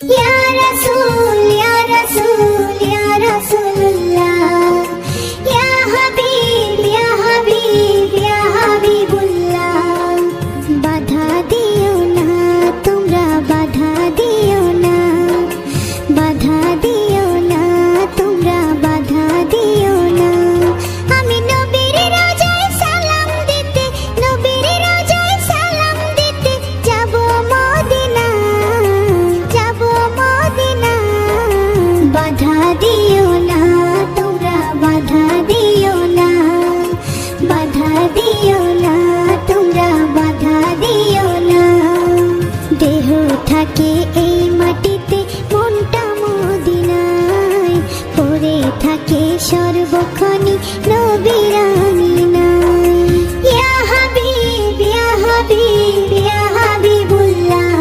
या रसूल या रसूल या रसूलुल्लाह या हबीब या हबीब या हबीबुल्लाह। बाधा दियो ना তোমরা বাধা দিও না, বাধা দিও না তোমরা বাধা দিও না। আমি নবীর রোজায় সালাম দিতে, নবীর রোজায় সালাম দিতে যাব মদিনা, যাব মদিনা। বাধা দিও না তোমরা বাধা দিও না, বাধা দিও না তোমরা বাধা দিও না। দেহ থাকে এই মাটিতে, মনটা মদিনায়, পড়ে থাকে সর্বক্ষণই নবীর আমিনায়। ইয়া হাবিব ইয়া হাবিব ইয়া হাবিবুল্লাহ।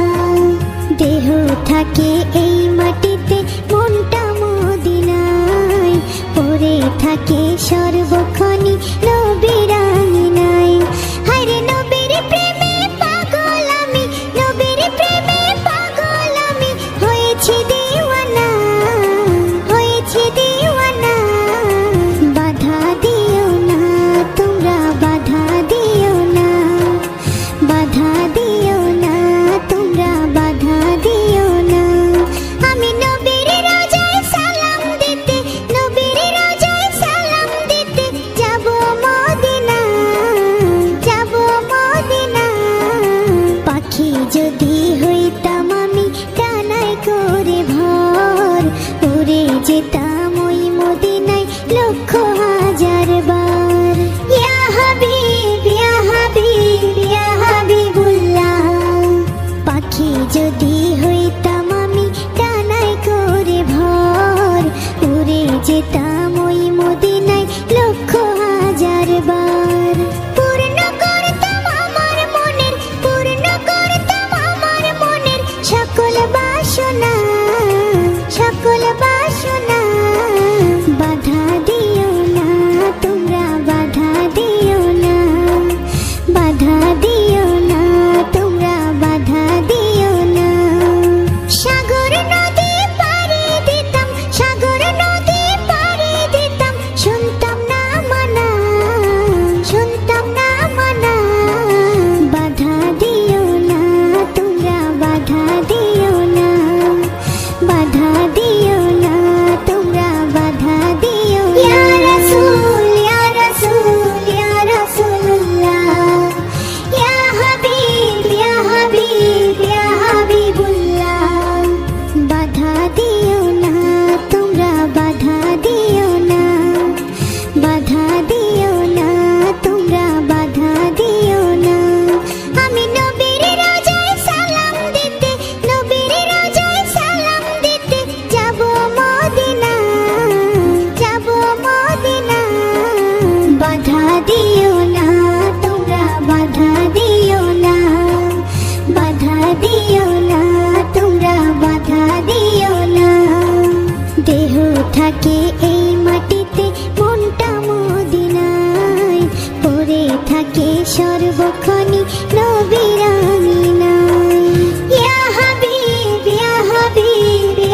দেহ থাকে এই মাটিতে, মনটা মদিনায়, পড়ে থাকে সর্বক্ষণই নবীর আমিনায়। হায়রে নবীর প্রেমে পাগল আমি, নবীর প্রেমে পাগল আমি, হয়েছি দিওয়ানা, হয়েছি দিওয়ানা। বাধা দিও না তোমরা বাধা দিও না, বাধা দিও না তোমরা বাধা দিও না। আমি নবীর রোজায় সালাম দিতে, নবীর রোজায় সালাম দিতে যাব মদিনা, যাব মদিনা। পাখি যদি হইতাম আমি ডানায় করে ভর, উড়ে যেতাম ওই মদিনায় লক্ষ হাজার বার। ইয়া হাবিব ইয়া হাবিব ইয়া হাবিবুল্লাহ। পাখি যদি হইতাম আমি ডানায় করে ভর, উড়ে যেতাম ওই মদিনায় লক্ষ হাজার বার। পূর্ণ করতাম আমার মনের, পূর্ণ করতাম আমার মনের সকল বাসনা, সকল বাসনা। বাধা দিও না তোমরা বাধা দিও না, বাধা দিও না তোমরা বাধা দিও না। সাগর নদী পাড়ি দিতাম, সাগর নদী পাড়ি দিতাম, শুনতাম না মানা, শুনতাম না মানা। বাধা দিও না তোমরা বাধা দিও না, বাধা দিও না তোমরা বাধা দিও না। ইয়া রাসূল ইয়া রাসূল ইয়া রাসূলুল্লাহ ইয়া হাবিব ইয়া হাবিব ইয়া হাবিবুল্লাহ। বাধা দিও না তোমরা বাধা দিও না, বাধা দিও না তোমরা বাধা দিও না। আমি নবীর রোজায় সালাম দিতে, নবীর রোজায় সালাম দিতে যাব মদিনা, যাব মদিনা। বাধা দিও না তোমরা বাধা দিও না, বাধা দিও না তোমরা বাধা দিও না। দেহ থাকে এই মাটিতে, মনটা মদিনায়, পড়ে থাকে সর্বক্ষণই